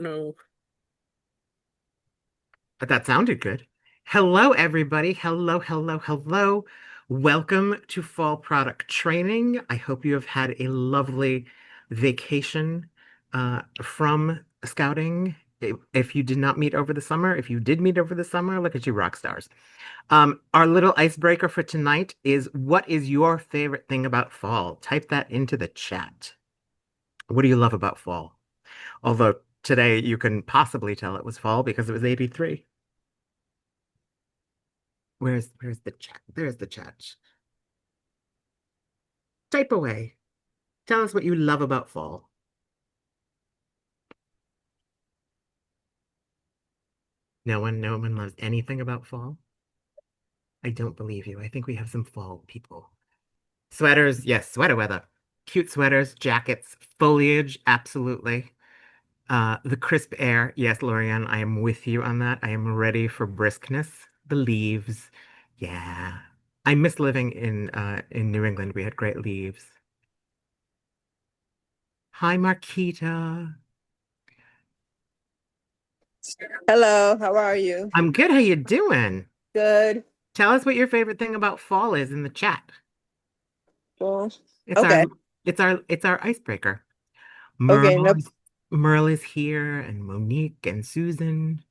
No. But that sounded good. Hello, everybody. Hello, hello, hello. Welcome to Fall Product Training. I hope you have had a lovely vacation from scouting. If you did not meet over the summer, if you did meet over the summer, look at you, rock stars. Our little icebreaker for tonight is what is your favorite thing about fall? Type that into the chat. What do you love about fall? Although today you can possibly tell it was fall because it was 83. Where's the chat? There's the chat. Type away. Tell us what you love about fall. No one loves anything about fall. I don't believe you. I think we have some fall people. Sweaters, yes, sweater weather. Cute sweaters, jackets, foliage, absolutely. The crisp air, yes, Lorianne, I am with you on that. I am ready for briskness. The leaves, yeah. I miss living in New England. We had great leaves. Hi, Marquita. Hello, how are you? I'm good. How you doing? Good. Tell us what your favorite thing about fall is in the chat. Well, It's our okay. it's our icebreaker. Okay, Merle no. is Merle is here and Monique and Susan.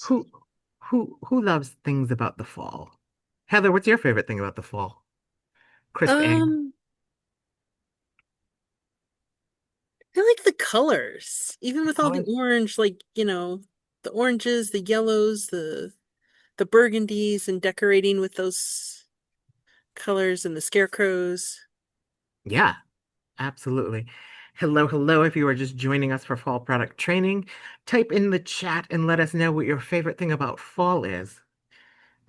Who who loves things about the fall? Heather, what's your favorite thing about the fall? Crisp air. Um, I like the colors. Even The with all the colors. orange, the oranges, the yellows, the burgundies, and decorating with those colors and the scarecrows. Yeah, absolutely. Hello, hello. If you are just joining us for fall product training, type in the chat and let us know what your favorite thing about fall is.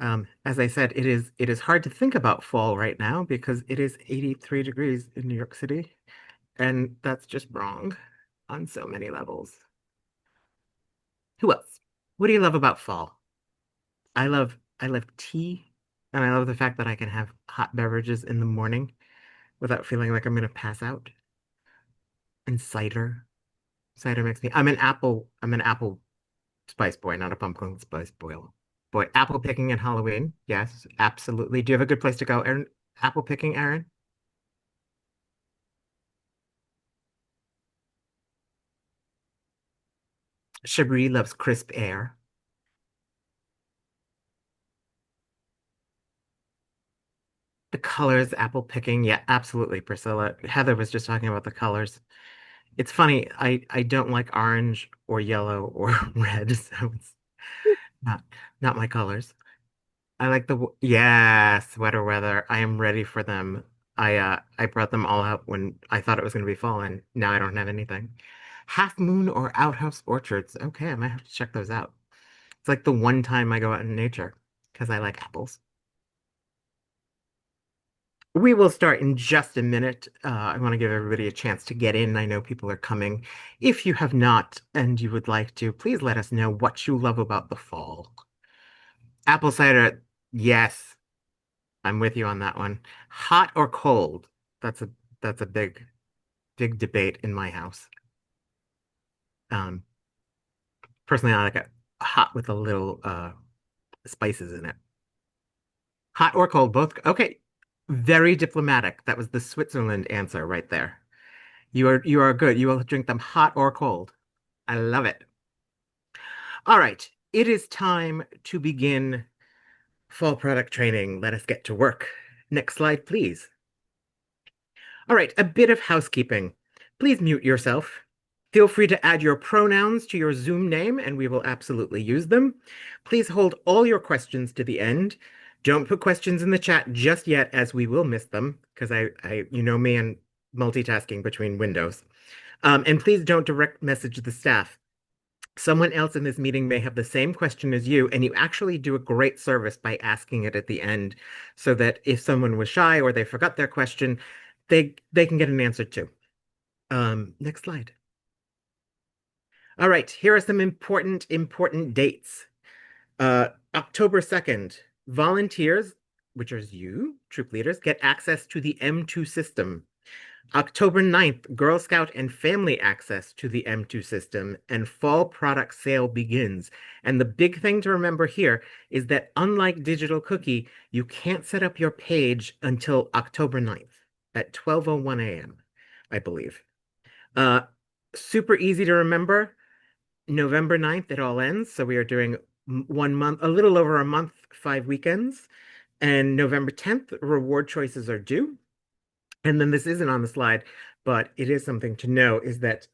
As I said, it is hard to think about fall right now because it is 83 degrees in New York City, and that's just wrong on so many levels. Who else? What do you love about fall? I love tea, and I love the fact that I can have hot beverages in the morning without feeling like I'm gonna pass out. And cider. Cider makes me I'm an apple spice boy, not a pumpkin spice boy. Apple picking and Halloween. Yes, absolutely. Do you have a good place to go, Aaron? Apple picking, Aaron? Shabri loves crisp air. The colors, apple picking. Yeah, absolutely, Priscilla. Heather was just talking about the colors. It's funny, I don't like orange or yellow or red, so it's not not my colors. I like yeah, sweater weather. I am ready for them. I brought them all out when I thought it was going to be fall, and now I don't have anything. Half Moon or Outhouse Orchards. Okay, I might have to check those out. It's like the one time I go out in nature because I like apples. We will start in just a minute. I want to give everybody a chance to get in. I know people are coming. If you have not and you would like to, please let us know what you love about the fall. Apple cider, yes. I'm with you on that one. Hot or cold? That's a big debate in my house. Um, Personally, I like it hot with a little spices in it. Hot or cold, both. Okay. Very diplomatic. That was the Switzerland answer right there. You are good. You will drink them hot or cold. I love it. All right. It is time to begin fall product training. Let us get to work. Next slide, please. All right, a bit of housekeeping. Please mute yourself. Feel free to add your pronouns to your Zoom name, and we will absolutely use them. Please hold all your questions to the end. Don't put questions in the chat just yet, as we will miss them, because you know me and multitasking between windows. And please don't direct message the staff. Someone else in this meeting may have the same question as you, and you actually do a great service by asking it at the end, so that if someone was shy or they forgot their question, they can get an answer too. Next slide. All right, here are some important dates. October 2nd, volunteers, which is you, troop leaders, get access to the M2 system. October 9th, Girl Scout and family access to the M2 system and fall product sale begins. And the big thing to remember here is that unlike Digital Cookie, you can't set up your page until October 9th at 12:01 a.m., I believe. Uh, Super easy to remember. November 9th, it all ends. So we are doing 1 month, a little over a month, 5 weekends. And November 10th, reward choices are due. And then this isn't on the slide, but it is something to know is that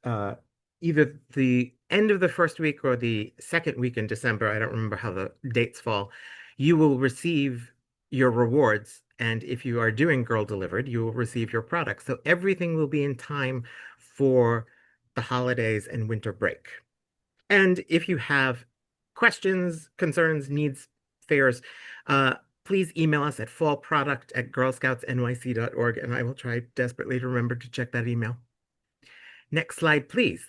either the end of the first week or the second week in December, I don't remember how the dates fall, you will receive your rewards. And if you are doing Girl Delivered, you will receive your product. So everything will be in time for the holidays and winter break. And if you have questions, concerns, needs, fears, uh, please email us at fallproduct@girlscoutsnyc.org, and I will try desperately to remember to check that email. Next slide, please.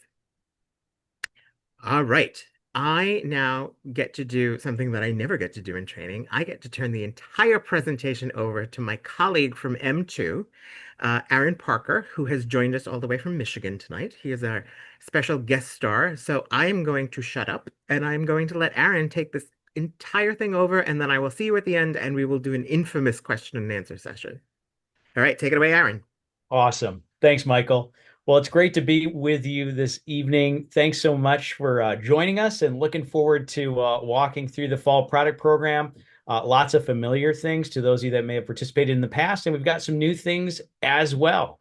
All right. I now get to do something that I never get to do in training. I get to turn the entire presentation over to my colleague from M2, Aaron Parker, who has joined us all the way from Michigan tonight. He is our special guest star. So I am going to shut up and I'm going to let Aaron take this entire thing over, and then I will see you at the end and we will do an infamous question and answer session. All right, take it away, Aaron. Awesome. Thanks, Michael. Well, it's great to be with you this evening. Thanks so much for joining us and looking forward to walking through the fall product program. Lots of familiar things to those of you that may have participated in the past, and we've got some new things as well.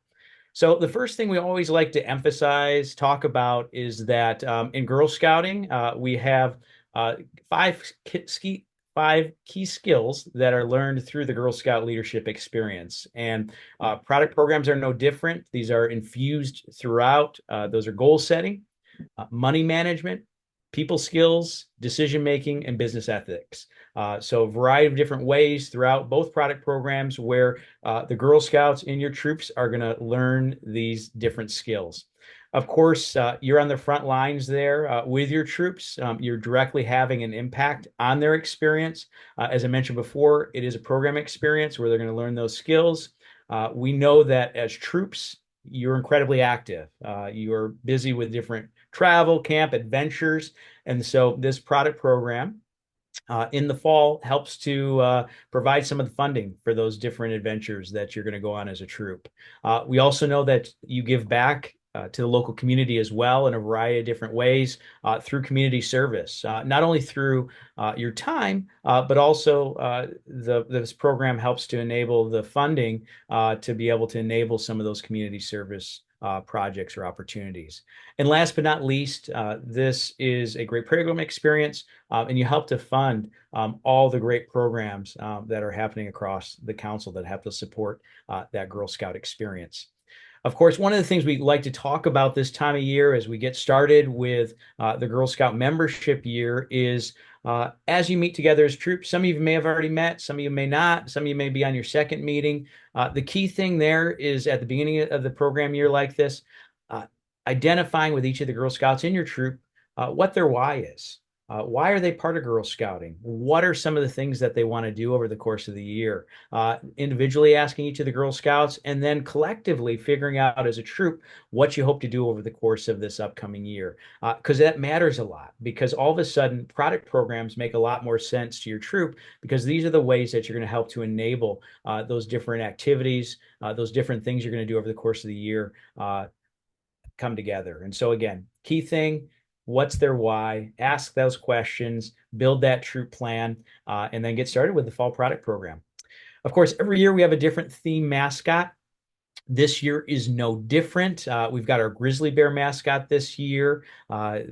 So the first thing we always like to emphasize, talk about is that in Girl Scouting, we have uh, five five key skills that are learned through the Girl Scout leadership experience. And product programs are no different. These are infused throughout. Those are goal setting, money management, people skills, decision making, and business ethics. So a variety of different ways throughout both product programs where the Girl Scouts in your troops are going to learn these different skills. Of course, you're on the front lines there with your troops. You're directly having an impact on their experience. As I mentioned before, it is a program experience where they're going to learn those skills. We know that as troops, you're incredibly active. You're busy with different travel, camp, adventures. And so this product program in the fall helps to provide some of the funding for those different adventures that you're going to go on as a troop. We also know that you give back to the local community as well in a variety of different ways through community service, not only through your time, but also this program helps to enable the funding to be able to enable some of those community service projects or opportunities. And last but not least, this is a great program experience, and you help to fund all the great programs that are happening across the council that have to support that Girl Scout experience. Of course, one of the things we like to talk about this time of year as we get started with the Girl Scout membership year is as you meet together as troops, some of you may have already met, some of you may not, some of you may be on your second meeting. The key thing there is at the beginning of the program year like this, identifying with each of the Girl Scouts in your troop what their why is. Why are they part of Girl Scouting? What are some of the things that they want to do over the course of the year? Individually asking each of the Girl Scouts, and then collectively figuring out as a troop what you hope to do over the course of this upcoming year. Because that matters a lot, because all of a sudden product programs make a lot more sense to your troop, because these are the ways that you're going to help to enable those different activities, those different things you're going to do over the course of the year come together. And so again, key thing, what's their why? Ask those questions, build that troop plan, and then get started with the fall product program. Of course, every year we have a different theme mascot. This year is no different. We've got our grizzly bear mascot this year.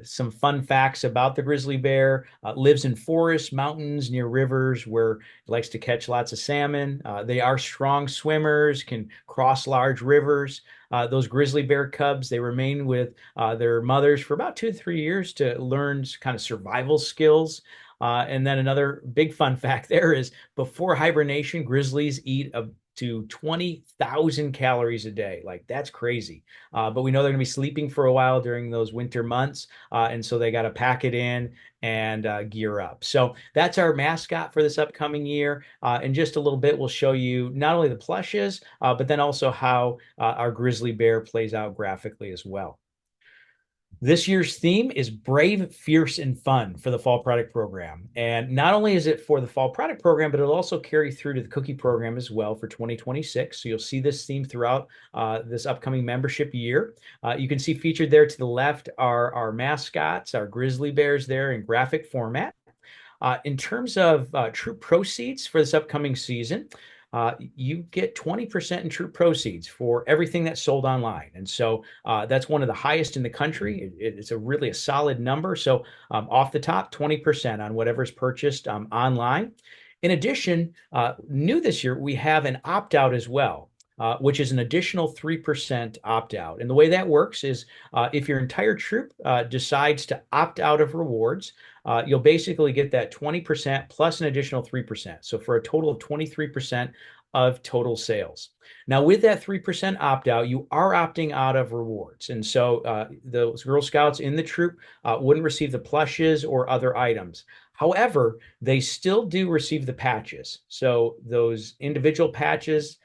Some fun facts about the grizzly bear. Lives in forests, mountains, near rivers where it likes to catch lots of salmon. They are strong swimmers, can cross large rivers. Those grizzly bear cubs, they remain with their mothers for about 2 to 3 years to learn kind of survival skills. And then another big fun fact there is before hibernation, grizzlies eat to 20,000 calories a day. Like that's crazy. But we know they're going to be sleeping for a while during those winter months. And so they got to pack it in and gear up. So that's our mascot for this upcoming year. In just a little bit, we'll show you not only the plushes, but then also how our grizzly bear plays out graphically as well. This year's theme is Brave, Fierce, and Fun for the Fall Product Program. And not only is it for the Fall Product Program, but it'll also carry through to the Cookie Program as well for 2026. So you'll see this theme throughout this upcoming membership year. You can see featured there to the left are our mascots, our grizzly bears there in graphic format. In terms of troop proceeds for this upcoming season, you get 20% in troop proceeds for everything that's sold online. And so that's one of the highest in the country. It's a solid number. So off the top, 20% on whatever's purchased online. In addition, new this year, we have an opt-out as well. Which is an additional 3% opt-out. And the way that works is if your entire troop decides to opt out of rewards, you'll basically get that 20% plus an additional 3%. So for a total of 23% of total sales. Now, with that 3% opt-out, you are opting out of rewards. And so those Girl Scouts in the troop wouldn't receive the plushes or other items. However, they still do receive the patches. So those individual patches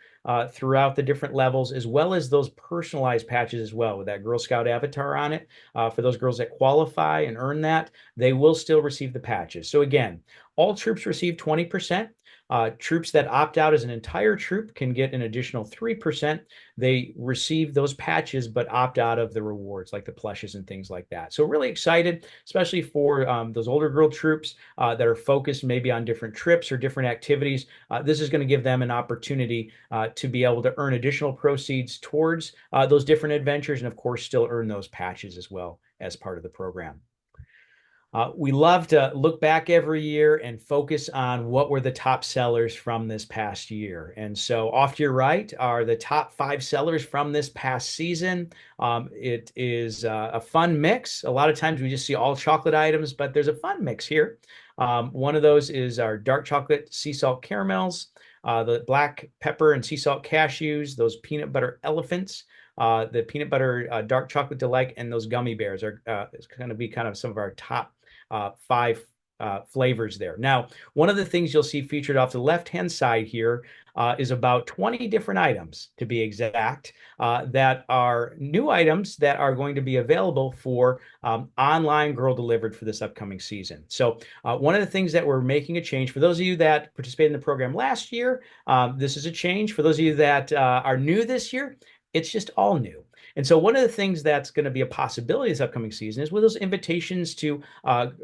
throughout the different levels, as well as those personalized patches as well with that Girl Scout avatar on it. For those girls that qualify and earn that, they will still receive the patches. So again, all troops receive 20%. Troops that opt out as an entire troop can get an additional 3%. They receive those patches, but opt out of the rewards like the plushes and things like that. So really excited, especially for those older girl troops that are focused maybe on different trips or different activities. This is going to give them an opportunity to be able to earn additional proceeds towards those different adventures and, of course, still earn those patches as well as part of the program. We love to look back every year and focus on what were the top sellers from this past year. And so off to your right are the top 5 sellers from this past season. It is a fun mix. A lot of times we just see all chocolate items, but there's a fun mix here. One of those is our dark chocolate sea salt caramels, the black pepper and sea salt cashews, those peanut butter elephants, the peanut butter dark chocolate delight, and those gummy bears are going to be kind of some of our top 5 flavors there. Now, one of the things you'll see featured off the left-hand side here is about 20 different items, to be exact, that are new items that are going to be available for online Girl Delivered for this upcoming season. So one of the things that we're making a change, for those of you that participated in the program last year, this is a change. For those of you that are new this year, it's just all new. And so one of the things that's going to be a possibility this upcoming season is with those invitations to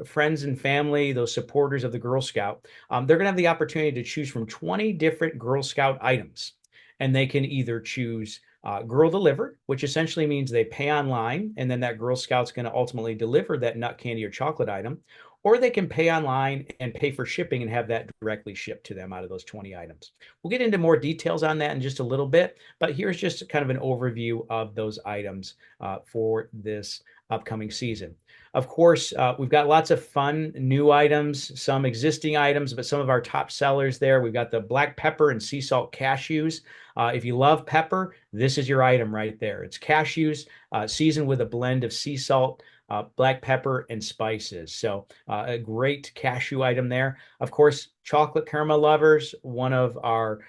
friends and family, those supporters of the Girl Scout, they're going to have the opportunity to choose from 20 different Girl Scout items. And they can either choose Girl Delivered, which essentially means they pay online, and then that Girl Scout's going to ultimately deliver that nut candy or chocolate item. Or they can pay online and pay for shipping and have that directly shipped to them out of those 20 items. We'll get into more details on that in just a little bit, but here's just kind of an overview of those items for this upcoming season. Of course, we've got lots of fun new items, some existing items, but some of our top sellers there. We've got the black pepper and sea salt cashews. If you love pepper, this is your item right there. It's cashews seasoned with a blend of sea salt, black pepper, and spices. So a great cashew item there. Of course, chocolate caramel lovers, one of our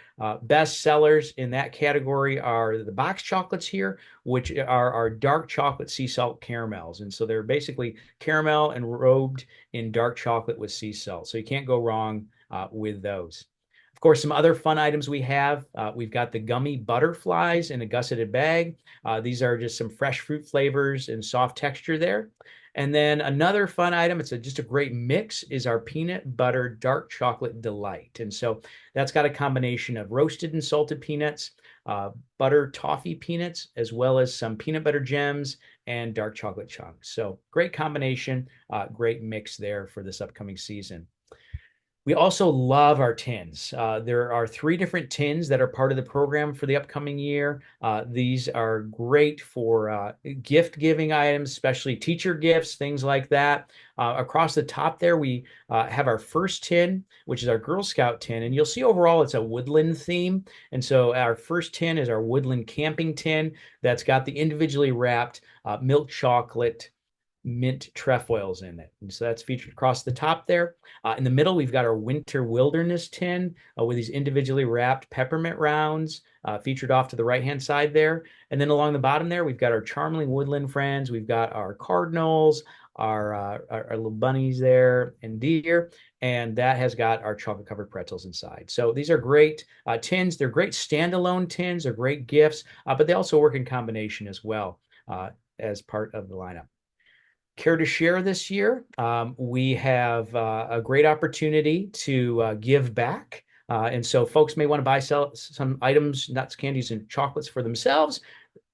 best sellers in that category are the box chocolates here, which are our dark chocolate sea salt caramels. And so they're basically caramel and robed in dark chocolate with sea salt. So you can't go wrong with those. Of course, some other fun items we have. We've got the gummy butterflies in a gusseted bag. These are just some fresh fruit flavors and soft texture there. And then another fun item, it's just a great mix, is our peanut butter dark chocolate delight. And so that's got a combination of roasted and salted peanuts, butter toffee peanuts, as well as some peanut butter gems and dark chocolate chunks. So great combination, great mix there for this upcoming season. We also love our tins. There are 3 different tins that are part of the program for the upcoming year. These are great for gift giving items, especially teacher gifts, things like that. Across the top there, we have our first tin, which is our Girl Scout tin. And you'll see overall it's a woodland theme. And so our first tin is our woodland camping tin that's got the individually wrapped milk chocolate mint trefoils in it. And so that's featured across the top there. In the middle, we've got our winter wilderness tin with these individually wrapped peppermint rounds featured off to the right-hand side there. And then along the bottom there, we've got our charming woodland friends. We've got our cardinals, our little bunnies there, and deer. And that has got our chocolate covered pretzels inside. So these are great tins. They're great standalone tins. They're great gifts, but they also work in combination as well as part of the lineup. Care to share this year? We have a great opportunity to give back. And so folks may want to buy some items, nuts, candies, and chocolates for themselves.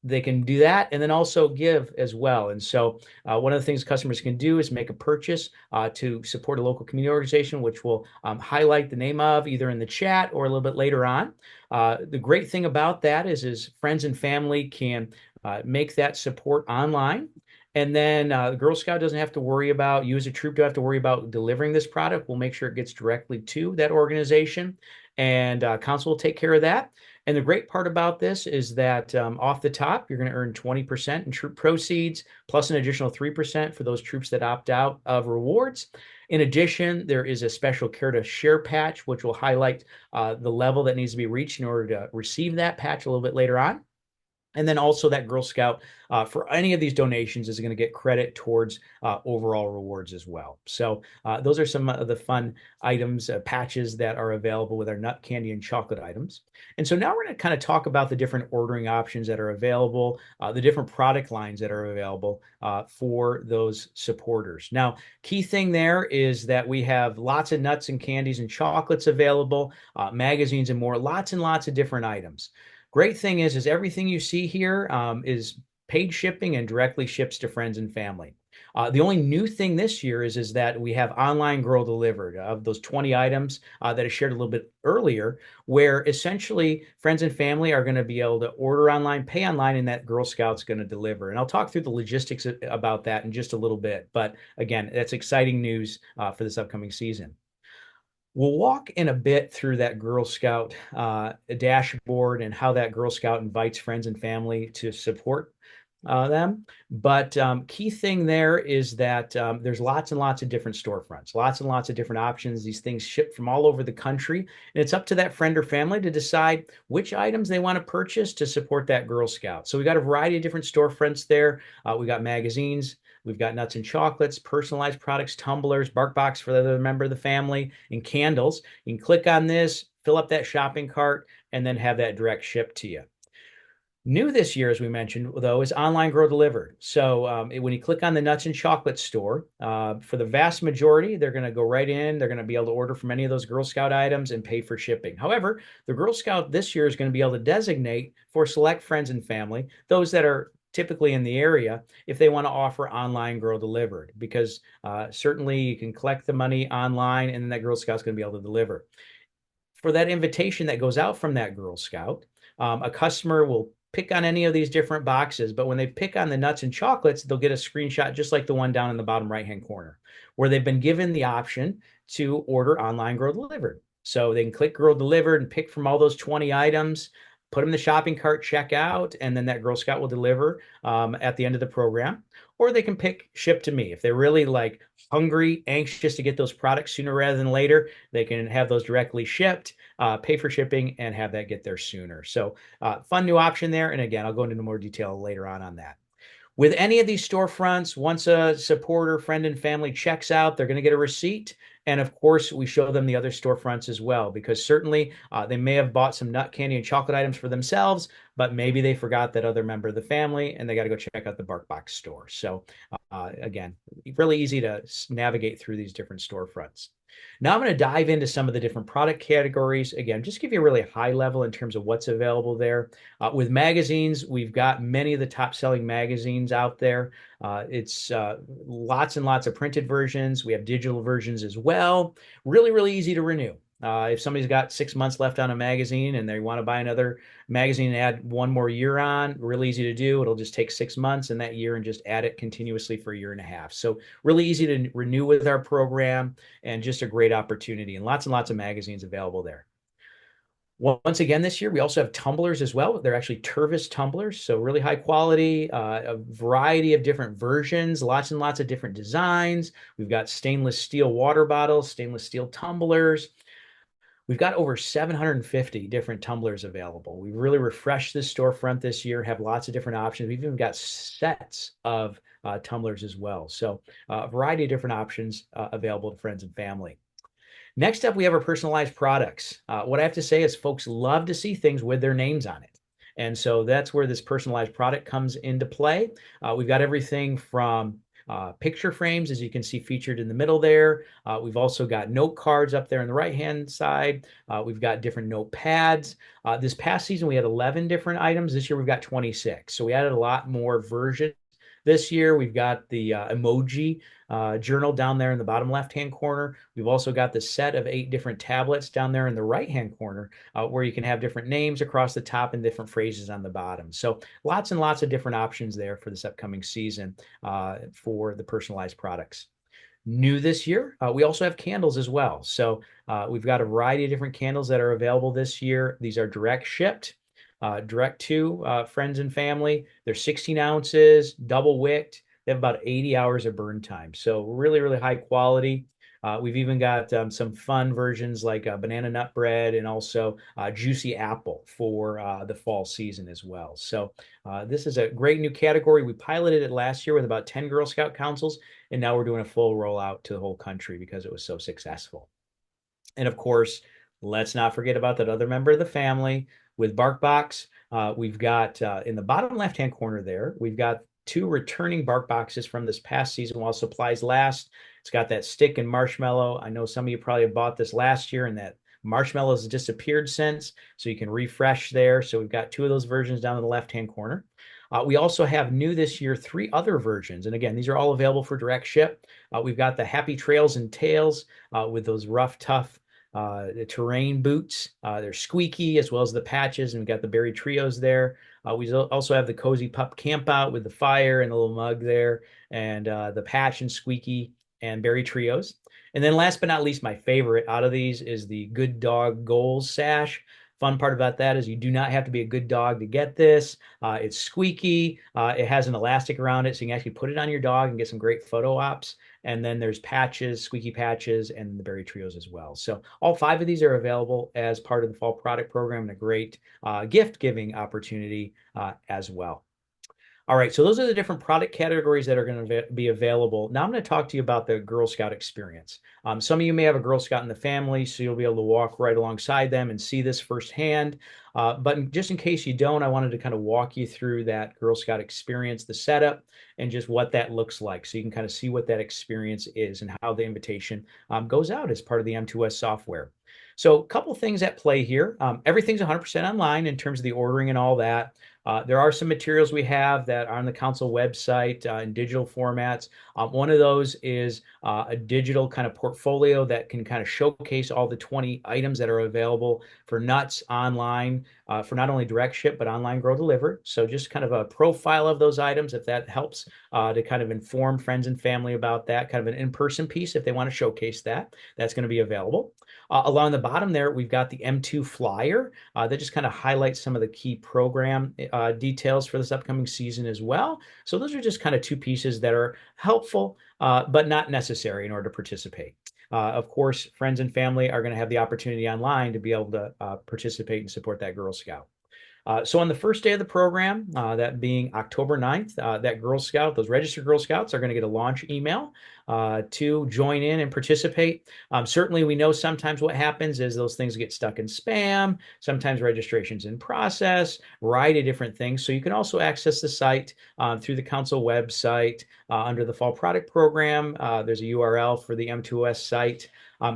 They can do that and then also give as well. And so one of the things customers can do is make a purchase to support a local community organization, which we'll highlight the name of either in the chat or a little bit later on. The great thing about that is friends and family can make that support online. And then the Girl Scout doesn't have to worry about, you as a troop don't have to worry about delivering this product. We'll make sure it gets directly to that organization, and council will take care of that. And the great part about this is that off the top, you're going to earn 20% in troop proceeds, plus an additional 3% for those troops that opt out of rewards. In addition, there is a special Care to Share patch, which will highlight the level that needs to be reached in order to receive that patch a little bit later on. And then also that Girl Scout for any of these donations is going to get credit towards overall rewards as well. So those are some of the fun items, patches that are available with our nut candy and chocolate items. And so now we're going to kind of talk about the different ordering options that are available, the different product lines that are available for those supporters. Now, key thing there is that we have lots of nuts and candies and chocolates available, magazines and more, lots and lots of different items. Great thing is everything you see here is paid shipping and directly ships to friends and family. The only new thing this year is that we have online girl delivered of those 20 items that I shared a little bit earlier, where essentially friends and family are going to be able to order online, pay online, and that Girl Scout's going to deliver. And I'll talk through the logistics about that in just a little bit. But again, that's exciting news for this upcoming season. We'll walk in a bit through that Girl Scout dashboard and how that Girl Scout invites friends and family to support them. But key thing there is that there's lots and lots of different storefronts, lots and lots of different options. These things ship from all over the country. And it's up to that friend or family to decide which items they want to purchase to support that Girl Scout. So we got a variety of different storefronts there. We got magazines. We've got nuts and chocolates, personalized products, tumblers, bark box for the other member of the family, and candles. You can click on this, fill up that shopping cart, and then have that direct shipped to you. New this year, as we mentioned, though, is online girl delivered. So when you click on the nuts and chocolate store, for the vast majority, they're going to go right in. They're going to be able to order from any of those Girl Scout items and pay for shipping. However, the Girl Scout this year is going to be able to designate for select friends and family, those that are typically in the area, if they want to offer online girl delivered, because certainly you can collect the money online and then that Girl Scout's going to be able to deliver. For that invitation that goes out from that Girl Scout, a customer will pick on any of these different boxes, but when they pick on the nuts and chocolates, they'll get a screenshot just like the one down in the bottom right-hand corner, where they've been given the option to order online girl delivered. So they can click girl delivered and pick from all those 20 items, put them in the shopping cart, check out, and then that Girl Scout will deliver at the end of the program. Or they can pick ship to me. If they're really like hungry, anxious to get those products sooner rather than later, they can have those directly shipped, pay for shipping, and have that get there sooner. So fun new option there. And again, I'll go into more detail later on that. With any of these storefronts, once a supporter, friend, and family checks out, they're going to get a receipt. And of course, we show them the other storefronts as well, because certainly they may have bought some nut candy and chocolate items for themselves, but maybe they forgot that other member of the family and they got to go check out the BarkBox store. So again, really easy to navigate through these different storefronts. Now I'm going to dive into some of the different product categories. Again, just give you a really high level in terms of what's available there. With magazines, we've got many of the top selling magazines out there. It's lots and lots of printed versions. We have digital versions as well. Really, really easy to renew. If somebody's got 6 months left on a magazine and they want to buy another magazine and add one more year on, really easy to do. It'll just take 6 months and that year and just add it continuously for a year and a half. So really easy to renew with our program and just a great opportunity and lots of magazines available there. Once again, this year, we also have tumblers as well. They're actually Tervis tumblers, so really high quality, a variety of different versions, lots and lots of different designs. We've got stainless steel water bottles, stainless steel tumblers. We've got over 750 different tumblers available. We've really refreshed this storefront this year, have lots of different options. We've even got sets of tumblers as well. So a variety of different options available to friends and family. Next up, we have our personalized products. What I have to say is folks love to see things with their names on it. And so that's where this personalized product comes into play. We've got everything from picture frames, as you can see featured in the middle there. We've also got note cards up there on the right-hand side. We've got different note pads. This past season, we had 11 different items. This year, we've got 26. So we added a lot more versions. This year, we've got the emoji journal down there in the bottom left-hand corner. We've also got the set of 8 different tablets down there in the right-hand corner where you can have different names across the top and different phrases on the bottom. So lots and lots of different options there for this upcoming season for the personalized products. New this year, we also have candles as well. So we've got a variety of different candles that are available this year. These are direct shipped. Direct to friends and family. They're 16 ounces, double wicked. They have about 80 hours of burn time. So really, really high quality. We've even got some fun versions like banana nut bread and also juicy apple for the fall season as well. So this is a great new category. We piloted it last year with about 10 Girl Scout councils, and now we're doing a full rollout to the whole country because it was so successful. And of course, let's not forget about that other member of the family with BarkBox. We've got in the bottom left-hand corner there, we've got 2 returning BarkBoxes from this past season while supplies last. It's got that stick and marshmallow. I know some of you probably bought this last year and that marshmallow has disappeared since, so you can refresh there. So we've got 2 of those versions down in the left-hand corner. We also have new this year 3 other versions. And again, these are all available for direct ship. We've got the Happy Trails and Tails with those rough, tough the terrain boots. They're squeaky as well as the patches, and we've got the berry trios there. We also have the cozy pup camp out with the fire and the little mug there, and the patch and squeaky and berry trios. And then last but not least, my favorite out of these is the Good Dog Goals sash. Fun part about that is you do not have to be a good dog to get this. It's squeaky. It has an elastic around it, so you can actually put it on your dog and get some great photo ops. And then there's patches, squeaky patches, and the berry trios as well. So all 5 of these are available as part of the fall product program and a great gift giving opportunity as well. All right, so those are the different product categories that are going to be available. Now I'm going to talk to you about the Girl Scout experience. Some of you may have a Girl Scout in the family, so you'll be able to walk right alongside them and see this firsthand. But just in case you don't, I wanted to kind of walk you through that Girl Scout experience, the setup, and just what that looks like. So you can kind of see what that experience is and how the invitation goes out as part of the M2S software. So a couple things at play here. Everything's 100% online in terms of the ordering and all that. There are some materials we have that are on the council website in digital formats. One of those is a digital kind of portfolio that can kind of showcase all the 20 items that are available for nuts online for not only direct ship, but online grow delivered. So just kind of a profile of those items, if that helps to kind of inform friends and family about that, kind of an in-person piece if they want to showcase that, that's going to be available. Along the bottom there, we've got the M2 flyer that just kind of highlights some of the key program details for this upcoming season as well. So those are just kind of 2 pieces that are helpful, but not necessary in order to participate. Of course, friends and family are going to have the opportunity online to be able to participate and support that Girl Scout. So on the first day of the program, that being October 9th, that Girl Scout, those registered Girl Scouts are going to get a launch email to join in and participate. Certainly, we know sometimes what happens is those things get stuck in spam. Sometimes registration's in process, variety of different things. So you can also access the site through the council website under the Fall Product Program. There's a URL for the M2S site.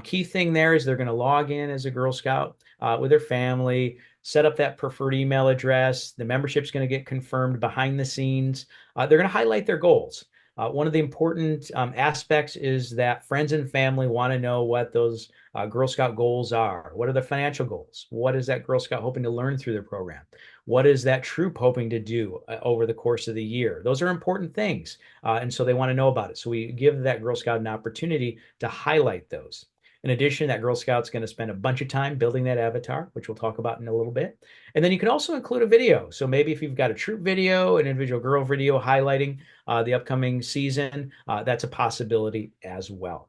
Key thing there is they're going to log in as a Girl Scout with their family, set up that preferred email address. The membership's going to get confirmed behind the scenes. They're going to highlight their goals. One of the important aspects is that friends and family want to know what those Girl Scout goals are. What are the financial goals? What is that Girl Scout hoping to learn through their program? What is that troop hoping to do over the course of the year? Those are important things. And so they want to know about it. So we give that Girl Scout an opportunity to highlight those. In addition, that Girl Scout's going to spend a bunch of time building that avatar, which we'll talk about in a little bit. And then you can also include a video. So maybe if you've got a troop video, an individual girl video highlighting the upcoming season, that's a possibility as well.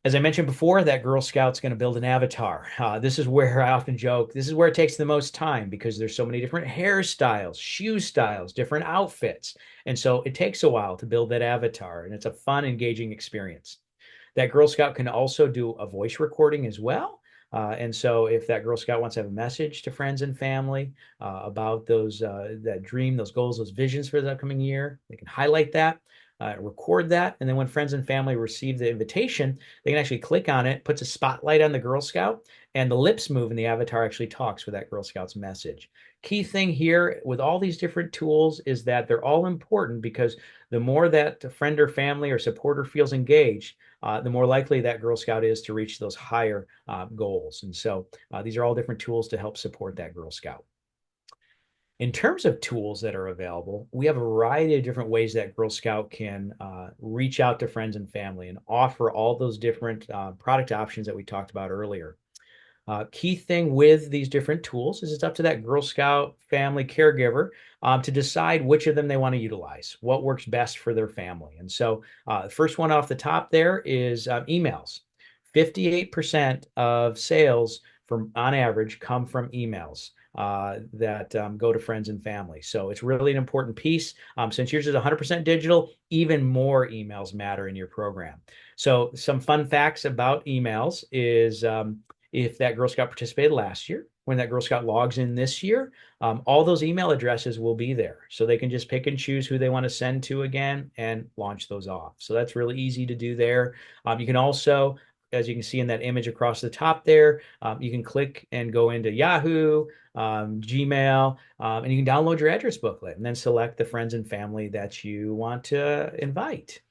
As I mentioned before, that Girl Scout's going to build an avatar. This is where I often joke, this is where it takes the most time because there's so many different hairstyles, shoe styles, different outfits. And so it takes a while to build that avatar, and it's a fun, engaging experience. That Girl Scout can also do a voice recording as well. And so if that Girl Scout wants to have a message to friends and family about those that dream, those goals, those visions for the upcoming year, they can highlight that, record that. And then when friends and family receive the invitation, they can actually click on it, puts a spotlight on the Girl Scout, and the lips move and the avatar actually talks with that Girl Scout's message. Key thing here with all these different tools is that they're all important because the more that a friend or family or supporter feels engaged, the more likely that Girl Scout is to reach those higher goals. And so these are all different tools to help support that Girl Scout. In terms of tools that are available, we have a variety of different ways that Girl Scout can reach out to friends and family and offer all those different product options that we talked about earlier. Key thing with these different tools is it's up to that Girl Scout family caregiver to decide which of them they want to utilize, what works best for their family. And so the first one off the top there is emails. 58% of sales on average come from emails that go to friends and family. So it's really an important piece. Since yours is 100% digital, even more emails matter in your program. So some fun facts about emails is if that Girl Scout participated last year, when that Girl Scout logs in this year, all those email addresses will be there. So they can just pick and choose who they want to send to again and launch those off. So that's really easy to do there. You can also, as you can see in that image across the top there, you can click and go into Yahoo, Gmail, and you can download your address booklet and then select the friends and family that you want to invite.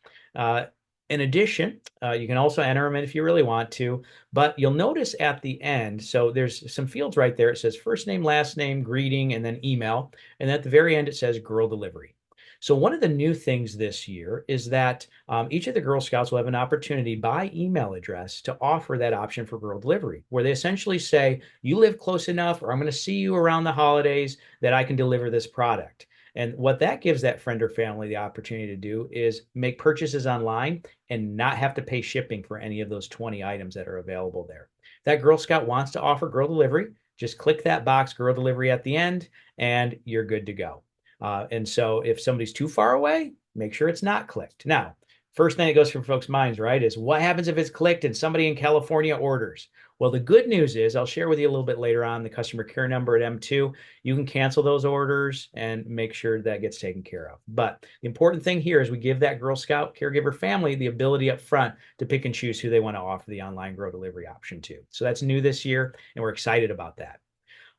In addition, you can also enter them in if you really want to, but you'll notice at the end, so there's some fields right there. It says first name, last name, greeting, and then email. And at the very end, it says Girl Delivery. So one of the new things this year is that each of the Girl Scouts will have an opportunity by email address to offer that option for Girl Delivery, where they essentially say, you live close enough, or I'm going to see you around the holidays that I can deliver this product. And what that gives that friend or family the opportunity to do is make purchases online and not have to pay shipping for any of those 20 items that are available there. If that Girl Scout wants to offer Girl Delivery, just click that box, Girl Delivery at the end, and you're good to go. And so if somebody's too far away, make sure it's not clicked. Now, first thing that goes through folks' minds, right, is what happens if it's clicked and somebody in California orders? Well, the good news is I'll share with you a little bit later on the customer care number at M2. You can cancel those orders and make sure that gets taken care of. But the important thing here is we give that Girl Scout caregiver family the ability up front to pick and choose who they want to offer the online Girl Delivery option to. So that's new this year, and we're excited about that.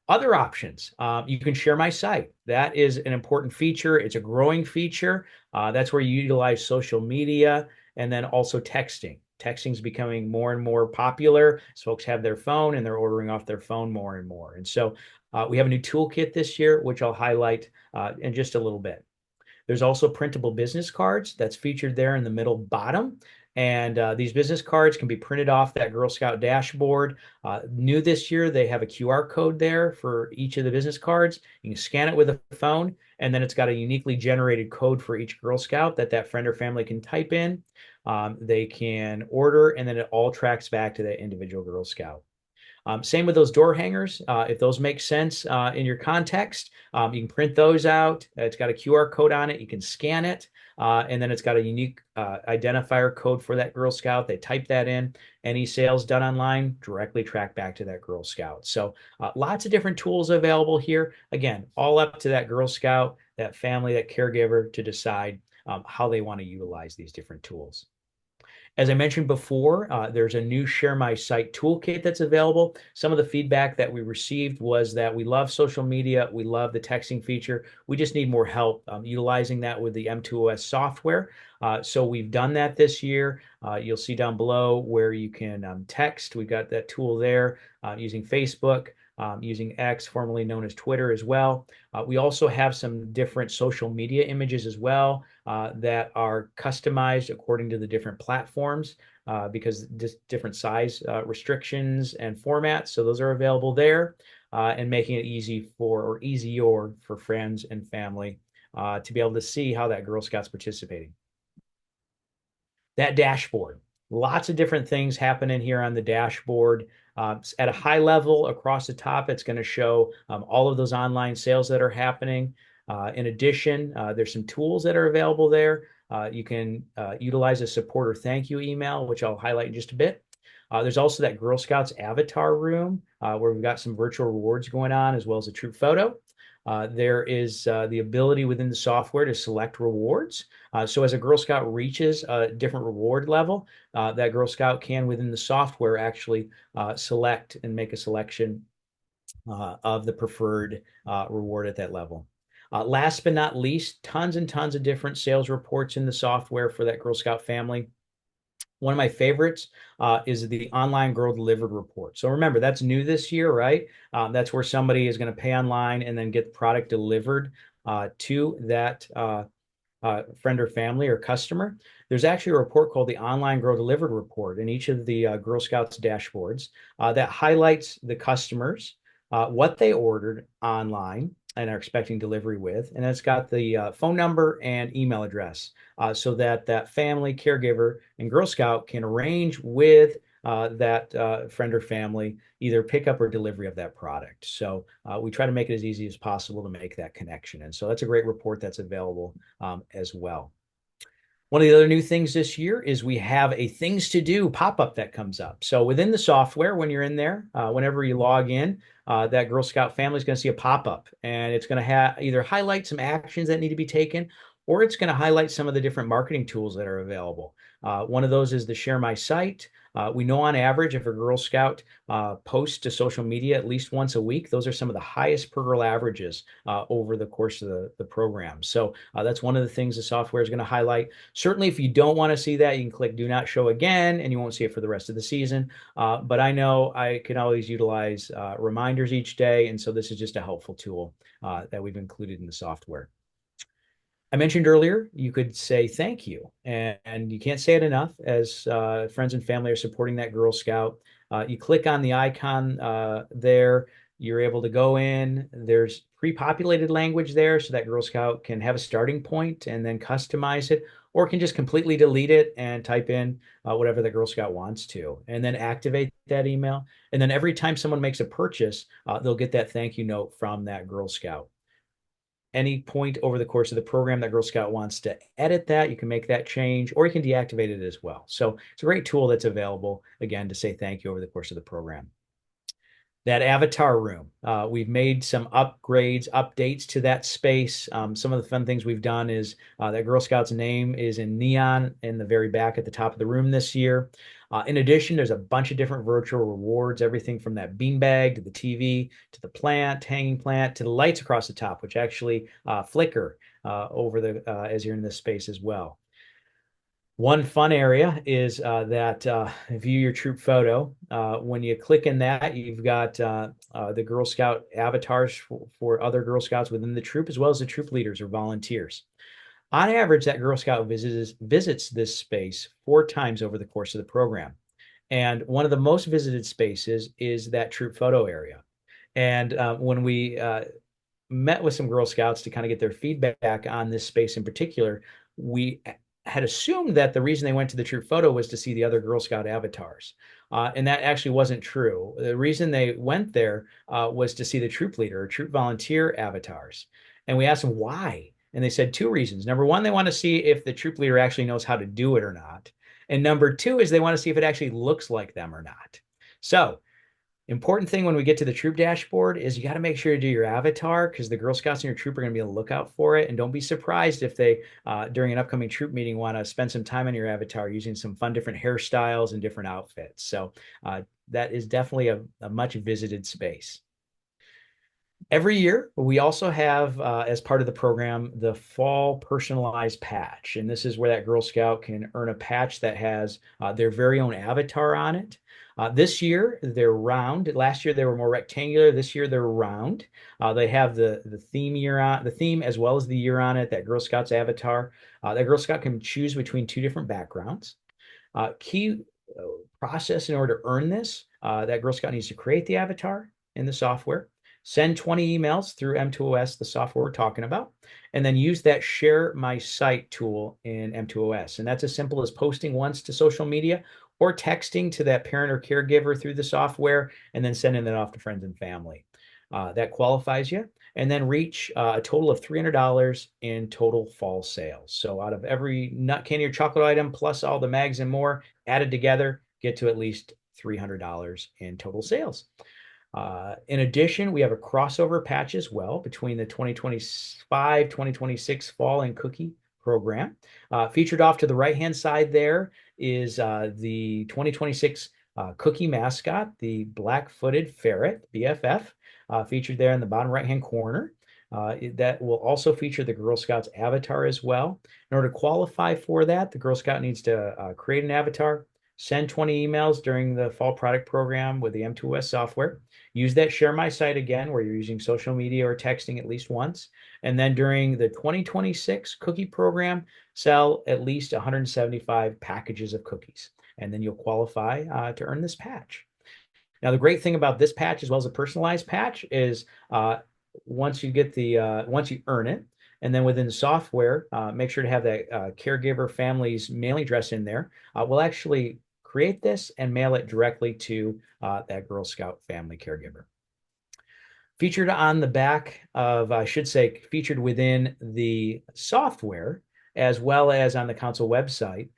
Other options, you can share my site. That is an important feature. It's a growing feature. That's where you utilize social media and then also texting. Texting is becoming more and more popular as folks have their phone and they're ordering off their phone more and more. And so we have a new toolkit this year, which I'll highlight in just a little bit. There's also printable business cards that's featured there in the middle bottom. And these business cards can be printed off that Girl Scout dashboard. New this year, they have a QR code there for each of the business cards. You can scan it with a phone, and then it's got a uniquely generated code for each Girl Scout that friend or family can type in. They can order, and then it all tracks back to that individual Girl Scout. Same with those door hangers. If those make sense in your context, you can print those out. It's got a QR code on it. You can scan it. And then it's got a unique identifier code for that Girl Scout. They type that in. Any sales done online directly track back to that Girl Scout. So lots of different tools available here. Again, all up to that Girl Scout, that family, that caregiver to decide how they want to utilize these different tools. As I mentioned before, there's a new Share My Site toolkit that's available. Some of the feedback that we received was that we love social media, we love the texting feature. We just need more help utilizing that with the M2OS software. So we've done that this year. You'll see down below where you can text. We've got that tool there using Facebook. Using X, formerly known as Twitter, as well. We also have some different social media images as well that are customized according to the different platforms because different size restrictions and formats. So those are available there and making it easier for friends and family to be able to see how that Girl Scout's participating. That dashboard. Lots of different things happening here on the dashboard. At a high level across the top, it's going to show all of those online sales that are happening. In addition, there's some tools that are available there. You can utilize a supporter thank you email, which I'll highlight in just a bit. There's also that Girl Scouts avatar room where we've got some virtual rewards going on, as well as a troop photo. There is the ability within the software to select rewards. So as a Girl Scout reaches a different reward level, that Girl Scout can, within the software, actually select and make a selection of the preferred reward at that level. Last but not least, tons and tons of different sales reports in the software for that Girl Scout family. One of my favorites is the online Girl Delivered report. So remember, that's new this year, right? That's where somebody is going to pay online and then get the product delivered to that friend or family or customer. There's actually a report called the Online Girl Delivered report in each of the Girl Scouts dashboards that highlights the customers, what they ordered online and are expecting delivery with. And it's got the phone number and email address so that that family, caregiver, and Girl Scout can arrange with that friend or family either pickup or delivery of that product. So we try to make it as easy as possible to make that connection. And so that's a great report that's available as well. One of the other new things this year is we have a things to do pop-up that comes up. So within the software, when you're in there, whenever you log in, that Girl Scout family is going to see a pop-up, and it's going to either highlight some actions that need to be taken, or it's going to highlight some of the different marketing tools that are available. One of those is the Share My Site. We know on average, if a Girl Scout posts to social media at least once a week, those are some of the highest per girl averages over the course of the program. So that's one of the things the software is going to highlight. Certainly, if you don't want to see that, you can click Do Not Show Again, and you won't see it for the rest of the season. But I know I can always utilize reminders each day, and so this is just a helpful tool that we've included in the software. I mentioned earlier, you could say thank you, and you can't say it enough as friends and family are supporting that Girl Scout. You click on the icon there, you're able to go in. There's pre-populated language there so that Girl Scout can have a starting point and then customize it, or can just completely delete it and type in whatever the Girl Scout wants to, and then activate that email. And then every time someone makes a purchase, they'll get that thank you note from that Girl Scout. Any point over the course of the program that Girl Scout wants to edit that, you can make that change, or you can deactivate it as well. So it's a great tool that's available, again, to say thank you over the course of the program. That avatar room, we've made some upgrades, updates to that space. Some of the fun things we've done is that Girl Scout's name is in neon in the very back at the top of the room this year. In addition, there's a bunch of different virtual rewards, everything from that beanbag to the TV to the plant, hanging plant, to the lights across the top, which actually flicker over the as you're in this space as well. One fun area is that view your troop photo. When you click in that, you've got the Girl Scout avatars for other Girl Scouts within the troop, as well as the troop leaders or volunteers. On average, that Girl Scout visits this space 4 times over the course of the program. And one of the most visited spaces is that troop photo area. And when we met with some Girl Scouts to kind of get their feedback on this space in particular, we had assumed that the reason they went to the troop photo was to see the other Girl Scout avatars. And that actually wasn't true. The reason they went there was to see the troop leader or troop volunteer avatars. And we asked them why. And they said two reasons. Number one, they want to see if the troop leader actually knows how to do it or not. And number two is they want to see if it actually looks like them or not. So, important thing when we get to the troop dashboard is you got to make sure to do your avatar, because the Girl Scouts and your troop are going to be on the lookout for it. And don't be surprised if they, during an upcoming troop meeting, want to spend some time on your avatar using some fun different hairstyles and different outfits. So that is definitely a much visited space. Every year, we also have, as part of the program, the fall personalized patch. And this is where that Girl Scout can earn a patch that has their very own avatar on it. This year, they're round. Last year, they were more rectangular. This year, they're round. They have the theme year on the theme as well as the year on it, that Girl Scout's avatar. That Girl Scout can choose between two different backgrounds. Key process in order to earn this, that Girl Scout needs to create the avatar in the software, send 20 emails through M2OS, the software we're talking about, and then use that Share My Site tool in M2OS. And that's as simple as posting once to social media or texting to that parent or caregiver through the software, and then sending that off to friends and family. That qualifies you, and then reach a total of $300 in total fall sales. So out of every nut candy or chocolate item, plus all the mags and more added together, get to at least $300 in total sales. In addition, we have a crossover patch as well between the 2025-2026 fall and cookie program. Featured off to the right-hand side there is the 2026 cookie mascot, the black-footed ferret, BFF, featured there in the bottom right-hand corner. That will also feature the Girl Scouts avatar as well. In order to qualify for that, the Girl Scout needs to create an avatar, send 20 emails during the fall product program with the M2OS software. Use that Share My Site again, where you're using social media or texting at least once. And then during the 2026 cookie program, sell at least 175 packages of cookies. And then you'll qualify to earn this patch. Now, the great thing about this patch, as well as a personalized patch, is once you earn it, and then within the software, make sure to have that caregiver family's mailing address in there. We'll actually create this and mail it directly to that Girl Scout family caregiver. Featured on the back of, I should say, featured within the software, as well as on the council website,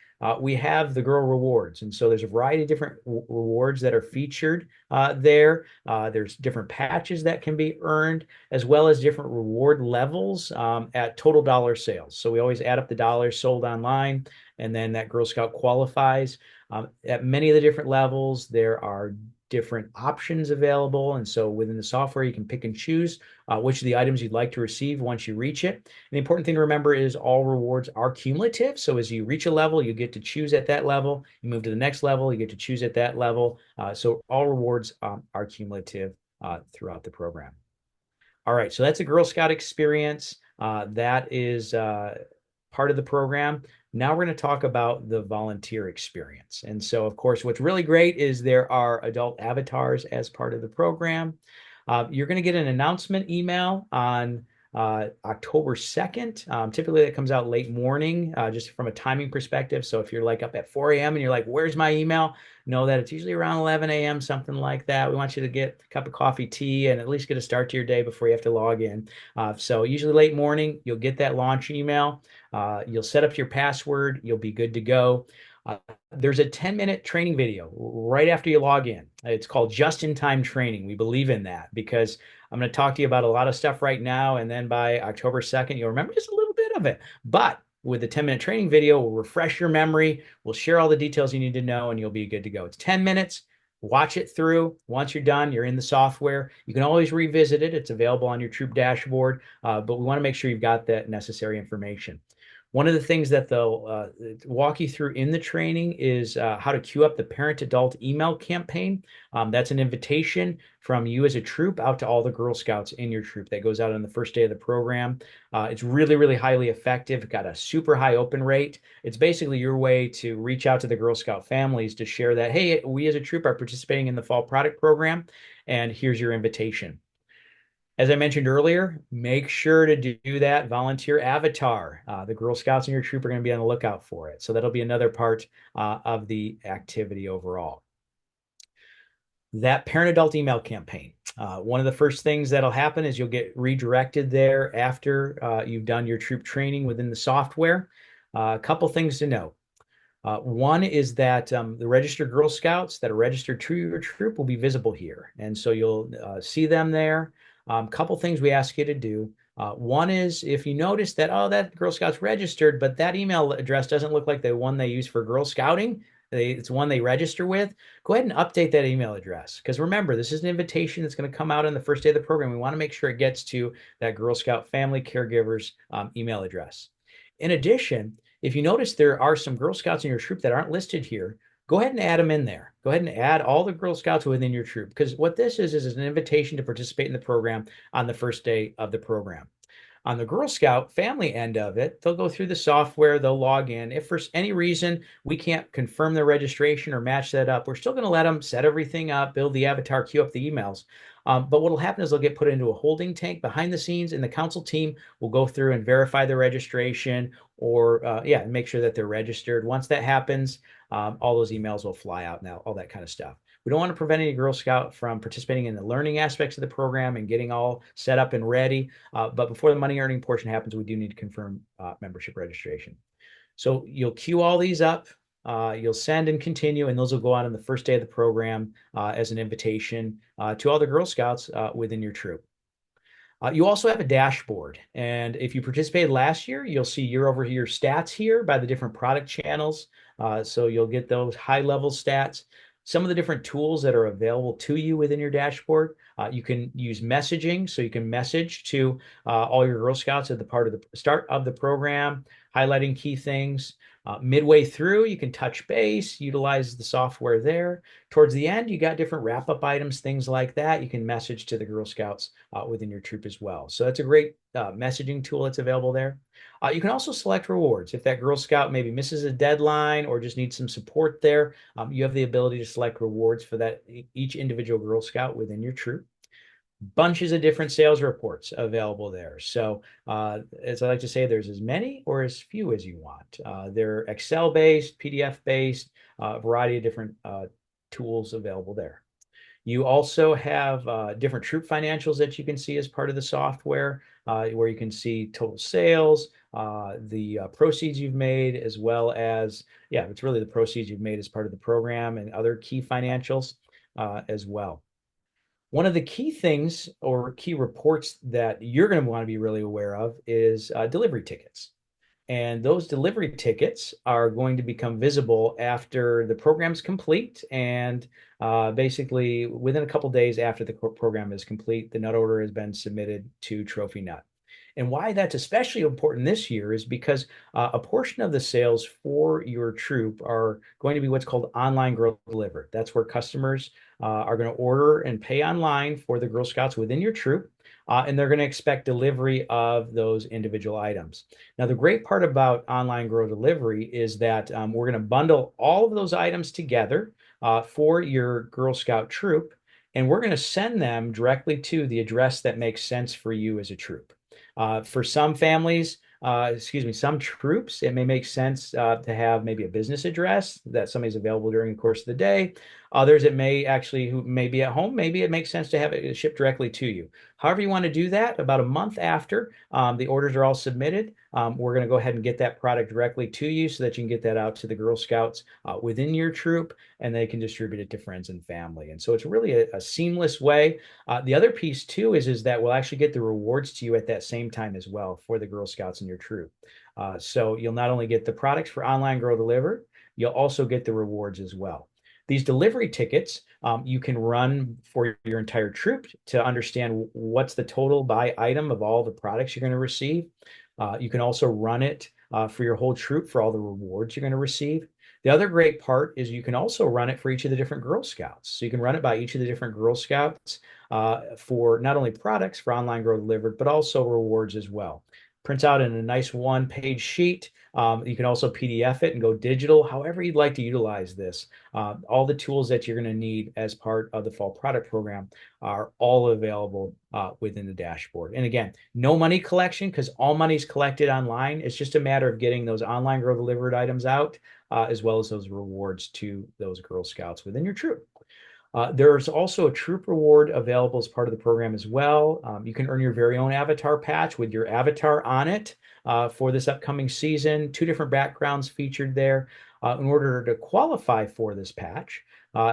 we have the Girl Rewards. And so there's a variety of different rewards that are featured there. There's different patches that can be earned, as well as different reward levels at total dollar sales. So we always add up the dollars sold online, and then that Girl Scout qualifies. At many of the different levels, there are different options available. And so within the software, you can pick and choose which of the items you'd like to receive once you reach it. And the important thing to remember is all rewards are cumulative. So as you reach a level, you get to choose at that level. You move to the next level, you get to choose at that level. So all rewards are cumulative throughout the program. All right, so that's a Girl Scout experience. That is part of the program. Now we're going to talk about the volunteer experience. And so, of course, what's really great is there are adult avatars as part of the program. You're going to get an announcement email on October 2nd. Typically, that comes out late morning, just from a timing perspective. So if you're like up at 4 a.m. and you're like, where's my email? Know that it's usually around 11 a.m., something like that. We want you to get a cup of coffee, tea, and at least get a start to your day before you have to log in. So usually late morning, you'll get that launch email. You'll set up your password. You'll be good to go. There's a 10-minute training video right after you log in. It's called Just-in-Time Training. We believe in that because I'm going to talk to you about a lot of stuff right now, and then by October 2nd, you'll remember just a little bit of it. But with the 10-minute training video, we'll refresh your memory. We'll share all the details you need to know, and you'll be good to go. It's 10 minutes. Watch it through. Once you're done, you're in the software. You can always revisit it. It's available on your troop dashboard, but we want to make sure you've got that necessary information. One of the things that they'll walk you through in the training is how to queue up the parent-adult email campaign. That's an invitation from you as a troop out to all the Girl Scouts in your troop that goes out on the first day of the program. It's really, really highly effective. Got a super high open rate. It's basically your way to reach out to the Girl Scout families to share that, hey, we as a troop are participating in the fall product program, and here's your invitation. As I mentioned earlier, make sure to do that volunteer avatar. The Girl Scouts in your troop are going to be on the lookout for it. So that'll be another part of the activity overall. That parent adult email campaign. One of the first things that'll happen is you'll get redirected there after you've done your troop training within the software. A couple things to know. One is that the registered Girl Scouts that are registered to your troop will be visible here. And so you'll see them there. Couple things we ask you to do. One is if you notice that, oh, that Girl Scout's registered, but that email address doesn't look like the one they use for Girl Scouting, it's one they register with, go ahead and update that email address. Because remember, this is an invitation that's going to come out on the first day of the program. We want to make sure it gets to that Girl Scout family caregiver's email address. In addition, if you notice there are some Girl Scouts in your troop that aren't listed here, go ahead and add them in there. Go ahead and add all the Girl Scouts within your troop, because what this is an invitation to participate in the program on the first day of the program. On the Girl Scout family end of it, they'll go through the software, they'll log in. If for any reason we can't confirm their registration or match that up, we're still going to let them set everything up, build the avatar, queue up the emails. But what will happen is they'll get put into a holding tank behind the scenes, and the council team will go through and verify their registration or make sure that they're registered. Once that happens, all those emails will fly out now, all that kind of stuff. We don't want to prevent any Girl Scout from participating in the learning aspects of the program and getting all set up and ready. But before the money earning portion happens, we do need to confirm membership registration. So you'll queue all these up. You'll send and continue, and those will go out on the first day of the program as an invitation to all the Girl Scouts within your troop. You also have a dashboard, and if you participated last year, you'll see year-over-year stats here by the different product channels. So you'll get those high-level stats. Some of the different tools that are available to you within your dashboard. You can use messaging, so you can message to all your Girl Scouts at the part of the start of the program, highlighting key things. Midway through, you can touch base, utilize the software there. Towards the end, you got different wrap-up items, things like that. You can message to the Girl Scouts within your troop as well. So that's a great messaging tool that's available there. You can also select rewards. If that Girl Scout maybe misses a deadline or just needs some support there, you have the ability to select rewards for that each individual Girl Scout within your troop. Bunches of different sales reports available there. So as I like to say, there's as many or as few as you want. They're Excel-based, PDF-based, a variety of different tools available there. You also have different troop financials that you can see as part of the software, where you can see total sales, the proceeds you've made, as well as, it's really the proceeds you've made as part of the program and other key financials as well. One of the key things or key reports that you're going to want to be really aware of is delivery tickets. And those delivery tickets are going to become visible after the program's complete, and basically within a couple days after the program is complete, the nut order has been submitted to Trophy Nut. And why that's especially important this year is because a portion of the sales for your troop are going to be what's called online Girl Delivered. That's where customers are going to order and pay online for the Girl Scouts within your troop, and they're going to expect delivery of those individual items. Now, the great part about online Girl Delivery is that we're going to bundle all of those items together for your Girl Scout troop, and we're going to send them directly to the address that makes sense for you as a troop. For some families, some troops, it may make sense to have maybe a business address that somebody's available during the course of the day. Others, it may actually, who may be at home, maybe it makes sense to have it shipped directly to you. However you want to do that, about a month after the orders are all submitted, we're going to go ahead and get that product directly to you so that you can get that out to the Girl Scouts within your troop, and they can distribute it to friends and family. And so it's really a seamless way. The other piece too is that we'll actually get the rewards to you at that same time as well for the Girl Scouts in your troop. So you'll not only get the products for online Girl Delivered, you'll also get the rewards as well. These delivery tickets you can run for your entire troop to understand what's the total by item of all the products you're going to receive. You can also run it for your whole troop for all the rewards you're going to receive. The other great part is you can also run it for each of the different Girl Scouts. So you can run it by each of the different Girl Scouts for not only products for online Girl Delivered, but also rewards as well. prints out in a nice one-page sheet. You can also PDF it and go digital, however you'd like to utilize this. All the tools that you're going to need as part of the fall product program are all available within the dashboard. And again, no money collection, because all money is collected online. It's just a matter of getting those online Girl Delivered items out, as well as those rewards to those Girl Scouts within your troop. There's also a troop reward available as part of the program as well. You can earn your very own avatar patch with your avatar on it for this upcoming season. 2 different backgrounds featured there. In order to qualify for this patch,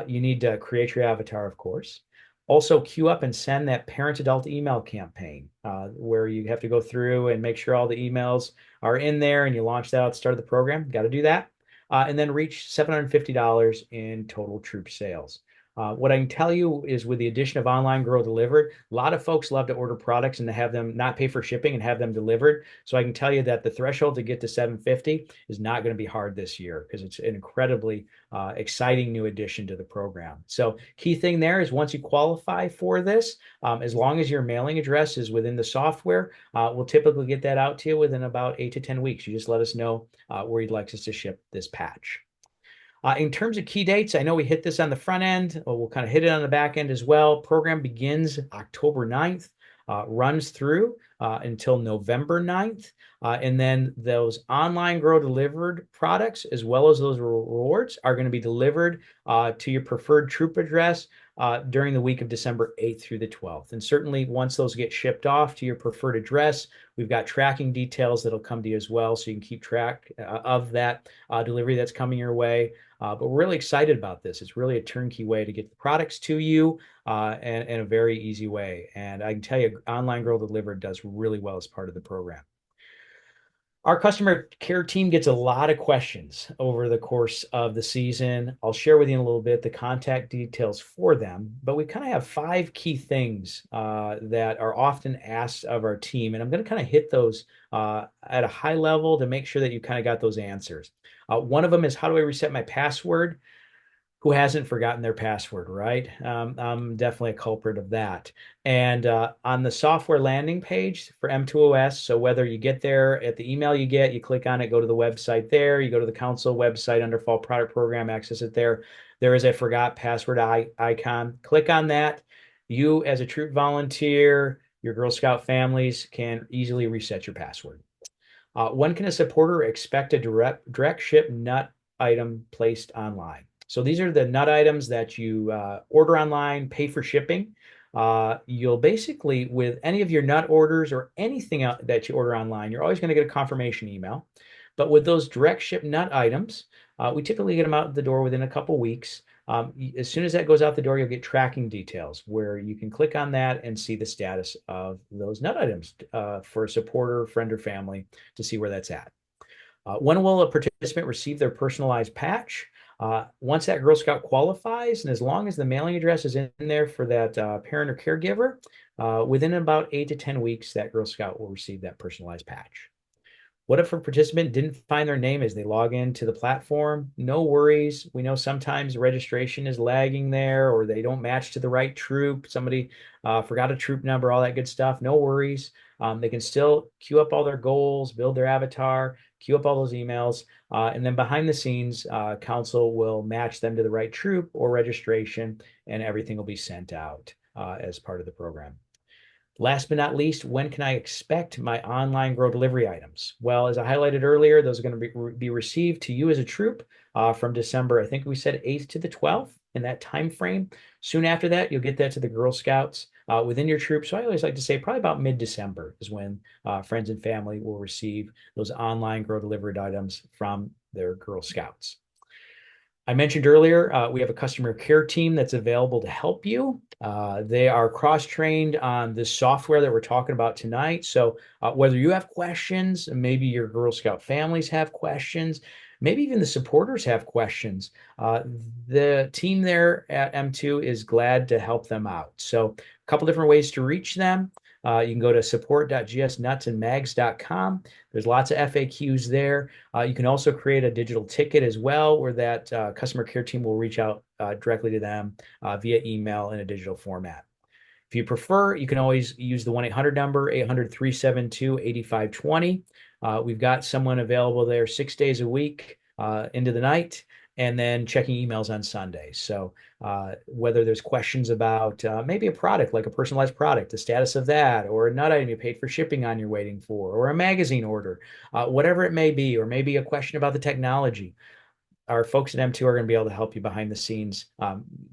you need to create your avatar, of course. Also, queue up and send that parent-adult email campaign where you have to go through and make sure all the emails are in there, and you launch that at the start of the program. Got to do that. And then reach $750 in total troop sales. What I can tell you is with the addition of Online Girl Delivered, a lot of folks love to order products and to have them not pay for shipping and have them delivered. So I can tell you that the threshold to get to 750 is not going to be hard this year because it's an incredibly exciting new addition to the program. So key thing there is once you qualify for this, as long as your mailing address is within the software, we'll typically get that out to you within about 8 to 10 weeks. You just let us know where you'd like us to ship this patch. In terms of key dates, I know we hit this on the front end. We'll kind of hit it on the back end as well. Program begins October 9th, runs through until November 9th. And then those Online Girl Delivered products, as well as those rewards, are going to be delivered to your preferred troop address during the week of December 8th through the 12th. And certainly once those get shipped off to your preferred address, we've got tracking details that'll come to you as well, so you can keep track of that delivery that's coming your way. But we're really excited about this. It's really a turnkey way to get the products to you and in a very easy way. And I can tell you, Online Girl Delivered does really well as part of the program. Our customer care team gets a lot of questions over the course of the season. I'll share with you in a little bit the contact details for them, but we kind of have 5 key things that are often asked of our team. And I'm going to kind of hit those at a high level to make sure that you kind of got those answers. One of them is, how do I reset my password? Who hasn't forgotten their password, right? I'm definitely a culprit of that. And on the software landing page for M2OS, so whether you get there at the email you get, you click on it, go to the website there, you go to the council website under Fall Product Program, access it there. There is a forgot password icon. Click on that. You, as a troop volunteer, your Girl Scout families can easily reset your password. When can a supporter expect a direct ship nut item placed online? So these are the nut items that you order online, pay for shipping. You'll basically, with any of your nut orders or anything that you order online, you're always going to get a confirmation email. But with those direct ship nut items, we typically get them out the door within a couple weeks. As soon as that goes out the door, you'll get tracking details where you can click on that and see the status of those nut items for a supporter, friend, or family to see where that's at. When will a participant receive their personalized patch? Once that Girl Scout qualifies, and as long as the mailing address is in there for that parent or caregiver, within about 8 to 10 weeks, that Girl Scout will receive that personalized patch. What if a participant didn't find their name as they log into the platform? No worries. We know sometimes registration is lagging there, or they don't match to the right troop. Somebody forgot a troop number, all that good stuff. No worries. They can still queue up all their goals, build their avatar, queue up all those emails, and then behind the scenes, council will match them to the right troop or registration, and everything will be sent out as part of the program. Last but not least, when can I expect my Online Girl Delivery items? Well, as I highlighted earlier, those are going to be received to you as a troop from December, I think we said 8th to the 12th in that time frame. Soon after that, you'll get that to the Girl Scouts within your troop. So I always like to say probably about mid-December is when friends and family will receive those Online Girl Delivered items from their Girl Scouts. I mentioned earlier, we have a customer care team that's available to help you. They are cross-trained on this software that we're talking about tonight. So whether you have questions, maybe your Girl Scout families have questions, maybe even the supporters have questions, the team there at M2 is glad to help them out. So a couple different ways to reach them. You can go to support.gsnutsandmags.com. There's lots of FAQs there. You can also create a digital ticket as well, where that customer care team will reach out directly to them via email in a digital format. If you prefer, you can always use the 1-800 number, 800-372-8520. We've got someone available there 6 days a week into the night, and then checking emails on Sundays. So whether there's questions about maybe a product, like a personalized product, the status of that, or a nut item you paid for shipping on you're waiting for, or a magazine order, whatever it may be, or maybe a question about the technology, our folks at M2 are going to be able to help you behind the scenes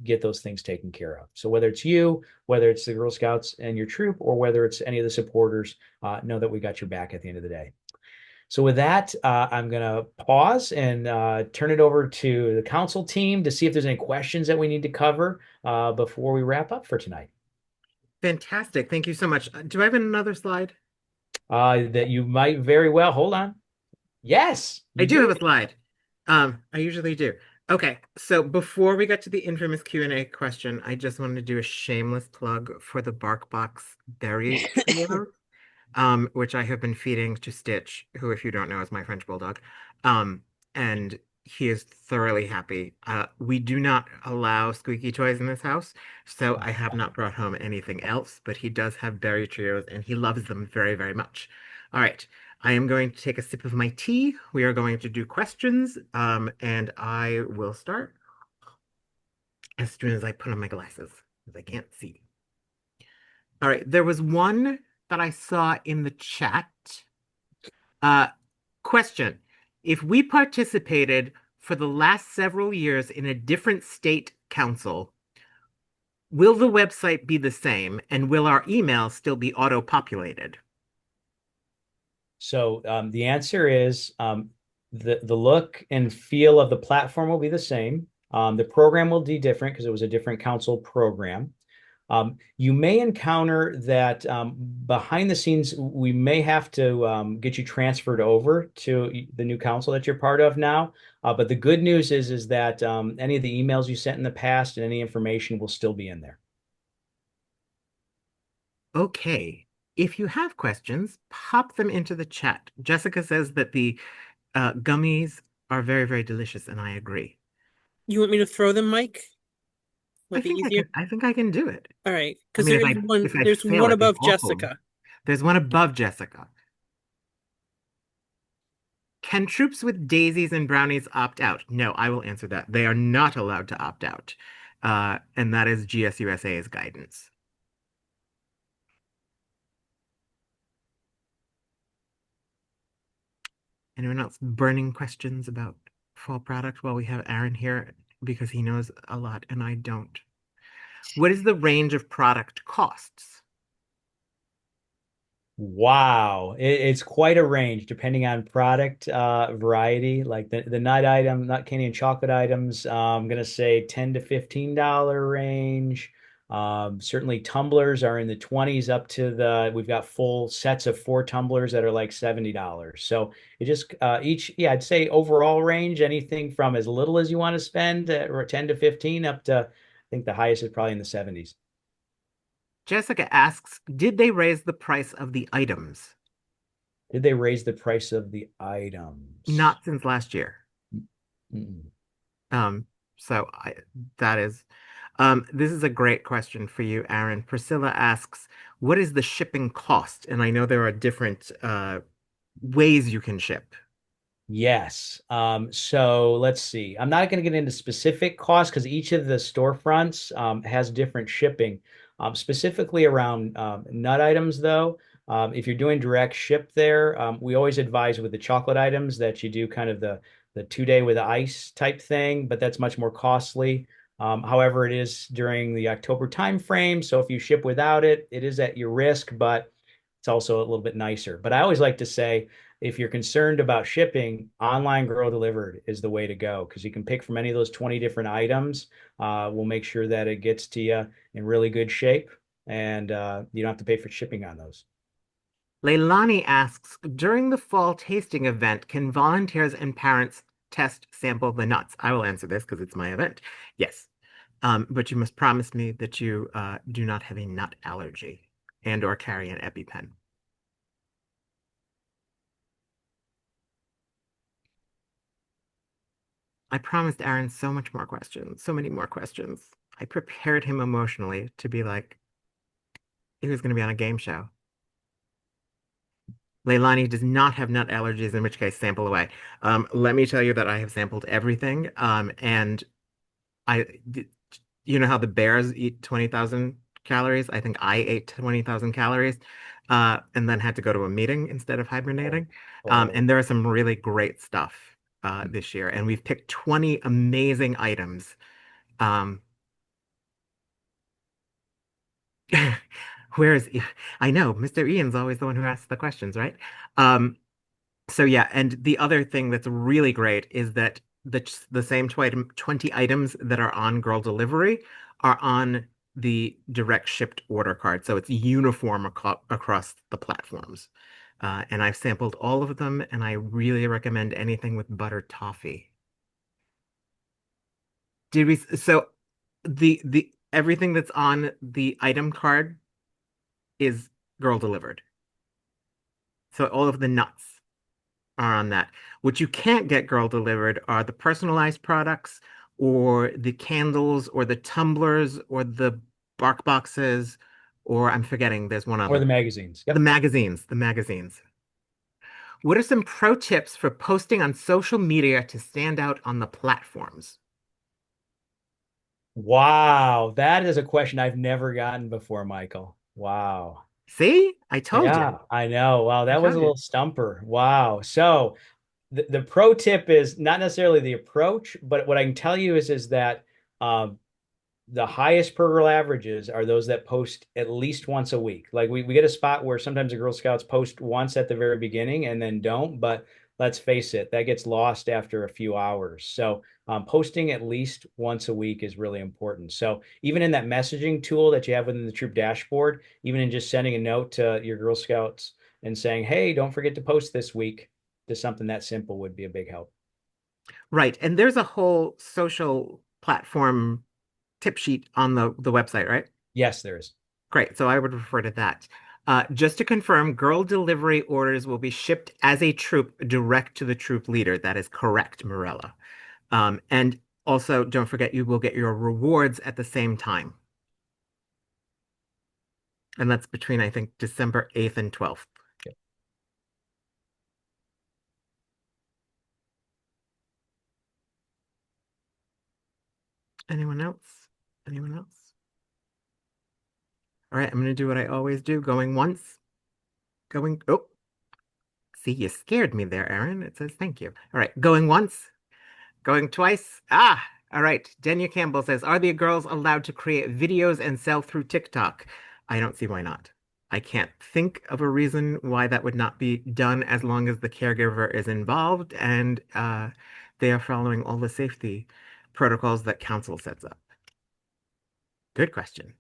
get those things taken care of. So whether it's you, whether it's the Girl Scouts and your troop, or whether it's any of the supporters, know that we got your back at the end of the day. So with that, I'm going to pause and turn it over to the council team to see if there's any questions that we need to cover before we wrap up for tonight. Fantastic. Thank you so much. Do I have another slide? That you might very well, hold on. Yes, I you do have a slide. I usually do. Okay, so before we get to the infamous Q&A question, I just wanted to do a shameless plug for the BarkBox Berry Trio, which I have been feeding to Stitch, who, if you don't know, is my French bulldog. And he is thoroughly happy. We do not allow squeaky toys in this house, so I have not brought home anything else, but he does have berry trios and he loves them very, very much. All right. I am going to take a sip of my tea. We are going to do questions, and I will start as soon as I put on my glasses, because I can't see. All right, there was one that I saw in the chat. Question: if we participated for the last several years in a different state council, will the website be the same, and will our email still be auto-populated? So the answer is the look and feel of the platform will be the same. The program will be different because it was a different council program. You may encounter that behind the scenes, we may have to get you transferred over to the new council that you're part of now. But the good news is that any of the emails you sent in the past and any information will still be in there. Okay. If you have questions, pop them into the chat. Jessica says that the gummies are very, very delicious, and I agree. You want me to throw them, Mike? Will I it be think I easier? can. I think I can do it. All right, I because mean, there is one. if I There's fail, one it'd be above awful. Jessica. There's one above Jessica. Can troops with daisies and brownies opt out? No, I will answer that. They are not allowed to opt out, and that is GSUSA's guidance. Anyone else burning questions about fall product while we have Aaron here because he knows a lot and I don't? What is the range of product costs? Wow, it's quite a range depending on product variety. Like the nut item, nut candy and chocolate items, I'm gonna say $10 to $15 range. Certainly tumblers are in the 20s up to we've got full sets of 4 tumblers that are like $70. So it just yeah, I'd say overall range, anything from as little as you want to spend, or 10 to 15 up to, I think the highest is probably in the 70s. Jessica asks, did they raise the price of the items? Did they raise the price of the items? Not since last year. Mm-mm. Um, so that is, this is a great question for you, Aaron. Priscilla asks, what is the shipping cost? And I know there are different ways you can ship. Yes. So let's see. I'm not going to get into specific costs because each of the storefronts has different shipping. Specifically around nut items, though, if you're doing direct ship there, we always advise with the chocolate items that you do kind of the 2 day with ice type thing, but that's much more costly. However, it is during the October time frame, so if you ship without it, it is at your risk, but it's also a little bit nicer. But I always like to say, if you're concerned about shipping, online girl delivered is the way to go because you can pick from any of those 20 different items. We'll make sure that it gets to you in really good shape, and you don't have to pay for shipping on those. Leilani asks, during the fall tasting event, can volunteers and parents test sample the nuts? I will answer this because it's my event. Yes. But you must promise me that you do not have a nut allergy and or carry an EpiPen. I promised Aaron so much more questions, so many more questions. I prepared him emotionally to be like, He was going to be on a game show. Leilani does not have nut allergies, in which case sample away. Let me tell you that I have sampled everything. And I, you know how the bears eat 20,000 calories? I think I ate 20,000 calories, and then had to go to a meeting instead of hibernating. Oh. And there are some really great stuff this year, and we've picked 20 amazing items. Um, where is, I know, Mr. Ian's always the one who asks the questions, right? Um, So yeah, and the other thing that's really great is that the same 20 items that are on Girl Delivery are on the direct shipped order card. So it's uniform across the platforms. And I've sampled all of them, and I really recommend anything with butter toffee. Did we, so the everything that's on the item card is Girl Delivered. So all of the nuts are on that. What you can't get girl delivered are the personalized products or the candles or the tumblers or the bark boxes, or I'm forgetting, there's one Or the other. magazines. The Yep. magazines, the magazines. What are some pro tips for posting on social media to stand out on the platforms? Wow, that is a question I've never gotten before, Michael. Wow. See? I told you. Yeah, I know. Wow, I that was a told you. little stumper. Wow. So the pro tip is not necessarily the approach, but what I can tell you is that um, the highest per girl averages are those that post at least once a week. Like we get a spot where sometimes the Girl Scouts post once at the very beginning and then don't, but let's face it, that gets lost after a few hours. So posting at least once a week is really important. So even in that messaging tool that you have within the troop dashboard, even in just sending a note to your Girl Scouts and saying, hey, don't forget to post this week, just something that simple would be a big help. Right. And there's a whole social platform tip sheet on the website, right? Yes, there is. Great. So I would refer to that. Just to confirm, girl delivery orders will be shipped as a troop direct to the troop leader. That is correct, Morella. And also, don't forget, you will get your rewards at the same time. And that's between, I think, December 8th and 12th. Anyone else? Anyone else? All right, I'm going to do what I always do, going once, going, oh, see, you scared me there, Aaron. It says thank you. All right, going once, going twice. Ah, all right. Denya Campbell says, are the girls allowed to create videos and sell through TikTok? I don't see why not. I can't think of a reason why that would not be done as long as the caregiver is involved and they are following all the safety protocols that council sets up. Good question.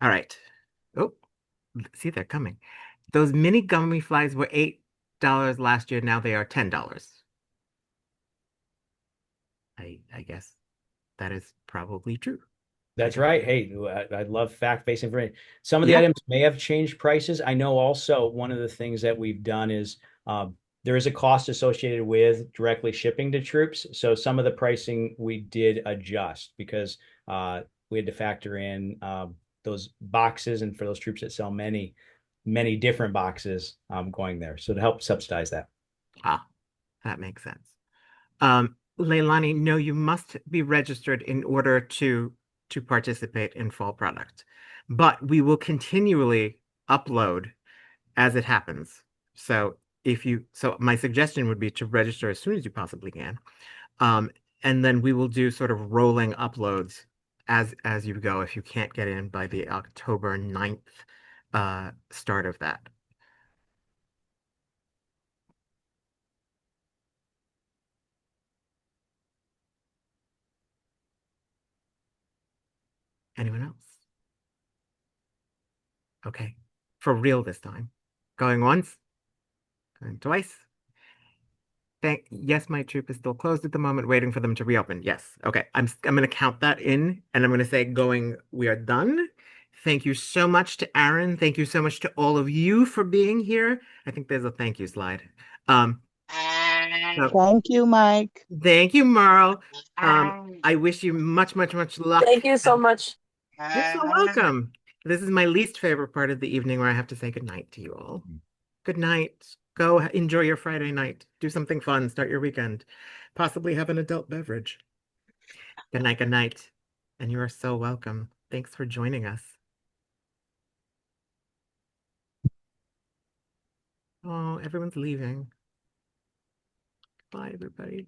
All right. Oh, see, they're coming. Those mini gummy flies were $8 last year. Now they are $10. I guess that is probably true. That's right. Hey, I love fact-based information. Some of the Yeah. items may have changed prices. I know also one of the things that we've done is there is a cost associated with directly shipping to troops. So some of the pricing we did adjust because we had to factor in those boxes and for those troops that sell many, many different boxes going there. So to help subsidize that. Ah, that makes sense. Leilani, no, you must be registered in order to participate in fall product. But we will continually upload as it happens. So so my suggestion would be to register as soon as you possibly can. Um, and then we will do sort of rolling uploads as you go if you can't get in by the October 9th start of that. Anyone else? Okay. For real this time. Going once, going twice. Yes, my troop is still closed at the moment, waiting for them to reopen. Yes. Okay. I'm gonna count that in and I'm gonna say going, we are done. Thank you so much to Aaron. Thank you so much to all of you for being here. I think there's a thank you slide. So Thank you, Mike. thank you, Merle. I wish you much, much, much luck. Thank you so much. You're so welcome. This is my least favorite part of the evening where I have to say goodnight to you all. Good night. Go enjoy your Friday night. Do something fun. Start your weekend. Possibly have an adult beverage. Good night. Good night. And you are so welcome. Thanks for joining us. Oh, everyone's leaving. Bye, everybody.